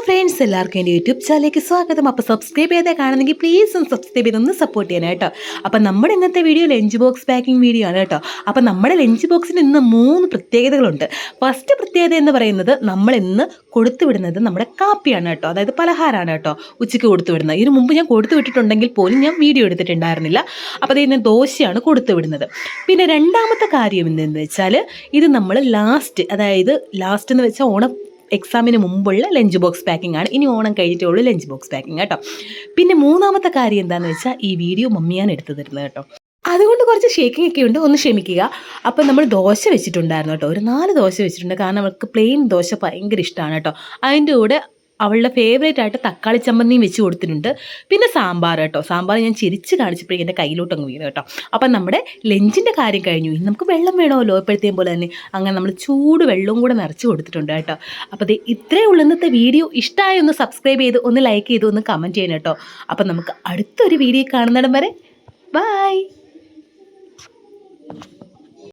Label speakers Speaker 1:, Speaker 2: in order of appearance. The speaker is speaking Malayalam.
Speaker 1: ഫ്രണ്ട്സ്, എല്ലാവർക്കും എൻ്റെ യൂട്യൂബ് ചാനലിലേക്ക് സ്വാഗതം. അപ്പോൾ സബ്സ്ക്രൈബ് ചെയ്താൽ കാണുന്നെങ്കിൽ പ്ലീസ് ഒന്ന് സബ്സ്ക്രൈബ് ചെയ്തൊന്ന് സപ്പോർട്ട് ചെയ്യണം കേട്ടോ. അപ്പോൾ നമ്മുടെ ഇന്നത്തെ video lunch box packing video ആണ് കേട്ടോ. അപ്പോൾ നമ്മുടെ ലഞ്ച് ബോക്സിന് ഇന്ന് 3 പ്രത്യേകതകളുണ്ട്. ഫസ്റ്റ് പ്രത്യേകത എന്ന് പറയുന്നത് നമ്മൾ ഇന്ന് കൊടുത്തു വിടുന്നത് നമ്മുടെ കാപ്പിയാണ് കേട്ടോ, അതായത് പലഹാരമാണ് കേട്ടോ ഉച്ചയ്ക്ക് കൊടുത്തു വിടുന്നത്. ഇതിന് മുമ്പ് ഞാൻ കൊടുത്തു വിട്ടിട്ടുണ്ടെങ്കിൽ പോലും ഞാൻ വീഡിയോ എടുത്തിട്ടുണ്ടായിരുന്നില്ല. അപ്പോൾ ഇതിന് ദോശയാണ് കൊടുത്തു വിടുന്നത്. പിന്നെ രണ്ടാമത്തെ കാര്യം എന്തെന്ന് വെച്ചാൽ ഇത് നമ്മൾ ലാസ്റ്റ് എന്ന് വെച്ചാൽ എക്സാമിന് മുമ്പുള്ള ലഞ്ച് ബോക്സ് പാക്കിംഗ് ആണ്. ഇനി ഓണം കഴിഞ്ഞിട്ടേ ഉള്ളൂ ലഞ്ച് ബോക്സ് പാക്കിംഗ് കേട്ടോ. പിന്നെ മൂന്നാമത്തെ കാര്യം എന്താണെന്ന് വെച്ചാൽ ഈ വീഡിയോ മമ്മിയാണ് എടുത്തു തരുന്നത് കേട്ടോ. അതുകൊണ്ട് കുറച്ച് ഷേക്കിംഗ് ഒക്കെ ഉണ്ട്, ഒന്ന് ക്ഷമിക്കുക. അപ്പം നമ്മൾ ദോശ വെച്ചിട്ടുണ്ടായിരുന്നു കേട്ടോ, ഒരു 4 ദോശ വെച്ചിട്ടുണ്ട്. കാരണം അവൾക്ക് പ്ലെയിൻ ദോശ ഭയങ്കര ഇഷ്ടമാണ് കേട്ടോ. അതിൻ്റെ കൂടെ അവളുടെ ഫേവറേറ്റ് ആയിട്ട് തക്കാളി ചമ്മന്തിയും വെച്ച് കൊടുത്തിട്ടുണ്ട്. പിന്നെ സാമ്പാർ കേട്ടോ, സാമ്പാർ ഞാൻ ചിരിച്ച് കാണിച്ചപ്പോഴേക്കും എൻ്റെ കയ്യിലോട്ടങ്ങ് വീണു കേട്ടോ. അപ്പം നമ്മുടെ ലഞ്ചിൻ്റെ കാര്യം കഴിഞ്ഞു. ഇനി നമുക്ക് വെള്ളം വേണമല്ലോ എപ്പോഴത്തേയും പോലെ തന്നെ. അങ്ങനെ നമ്മൾ ചൂട് വെള്ളവും കൂടെ നിറച്ച് കൊടുത്തിട്ടുണ്ട് കേട്ടോ. അപ്പോൾ ഇത് ഇത്രയേ ഉള്ളൂ ഇന്നത്തെ വീഡിയോ. ഇഷ്ടമായി ഒന്ന് സബ്സ്ക്രൈബ് ചെയ്ത്, ഒന്ന് ലൈക്ക് ചെയ്ത്, ഒന്ന് കമൻറ്റ് ചെയ്യണം കേട്ടോ. അപ്പം നമുക്ക് അടുത്തൊരു വീഡിയോ കാണുന്നിടം വരെ ബൈ.